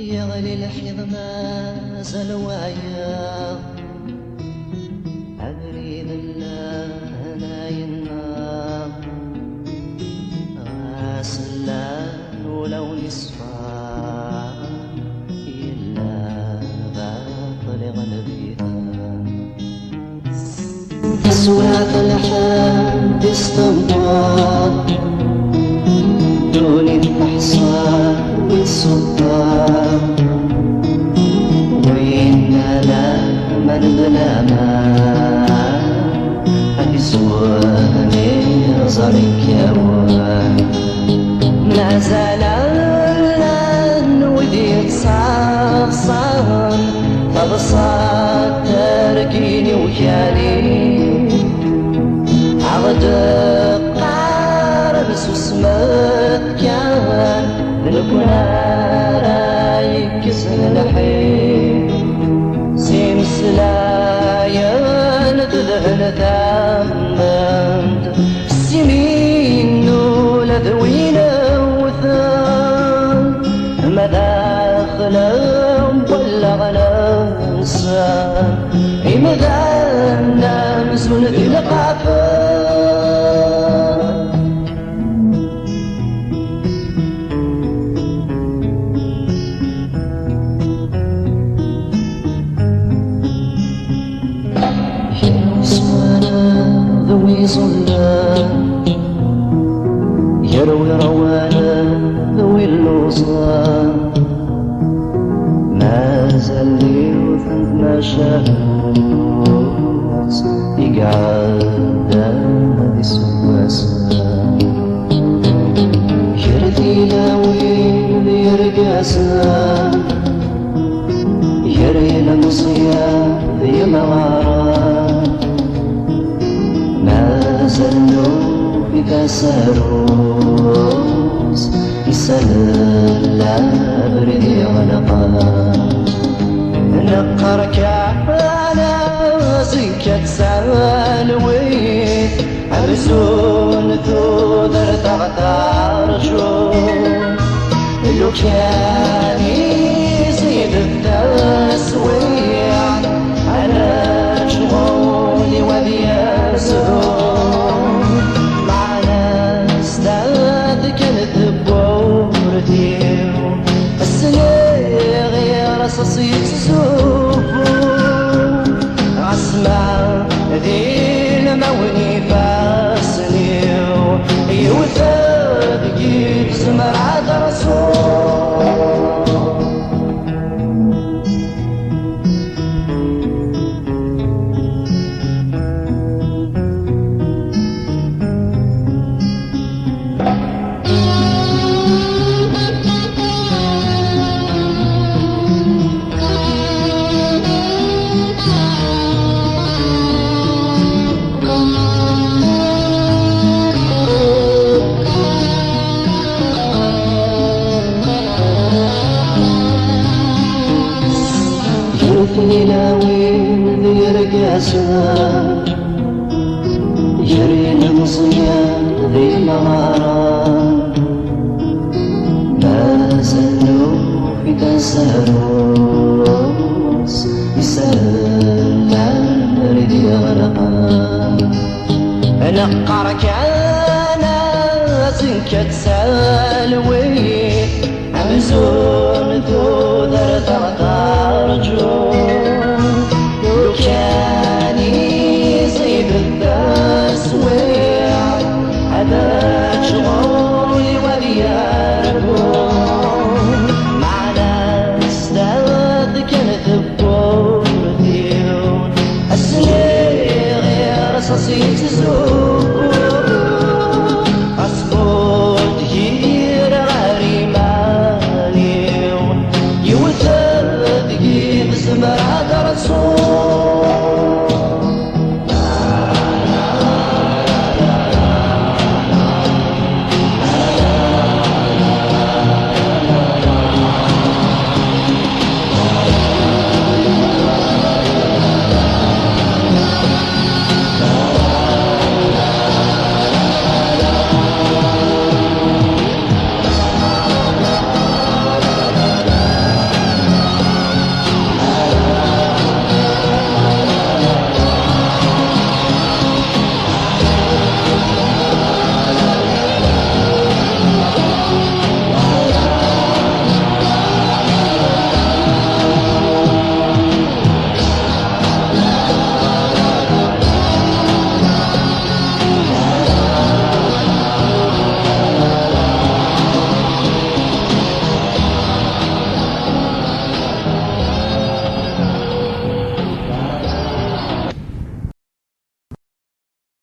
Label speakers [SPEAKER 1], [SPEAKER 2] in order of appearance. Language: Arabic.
[SPEAKER 1] يغلي الحيض ما زال وايا أبريد الله ناينا غاسلان ولو نصفا إلا باطل غلبيها أصوات الحب استنطاط دون الأحصان والسلطان وإننا من ظلما أسواني صارك يا وان ما زال ودي صار فبصات تركيني وكالي عرض قارب سسمت كان لكنا رايك سنحي سيمس لا ندذهن ثامند السنين لذوينا وثام مداخلا ولا غنسان إمذانا مسون في القعفان ذوي صلى يروي روانا ذوي اللوصان ما زال يوثن ما شافوت يقعد هذي سواسا يرثي لاويل يرقاسا يري المصيا ذي مغارا ما زالوا في كسروس يسال بريدي غلقا نقرك على زنكة سالوي عرسون ثودر تغتار شو لو كان يزيد التسويع على شغولي وذي سهول معنا استاذ كانت بورتيو السنة غير صصي تسوفو عسمع ذي الموني فاسنيو يوثق جيب زمرعة رسول يرثني لاوين ذي رقاسا يرين مصيا ذي مغارا ما زالوا في كسروس يسال ريدي غرقا نقرك انا زنكة سالوي عمزون ثودر تغتار لو كان يصيب التسويع هذا شغولي ولياركم معنا استاذ كانت بورتيون السنة غير صصي تزور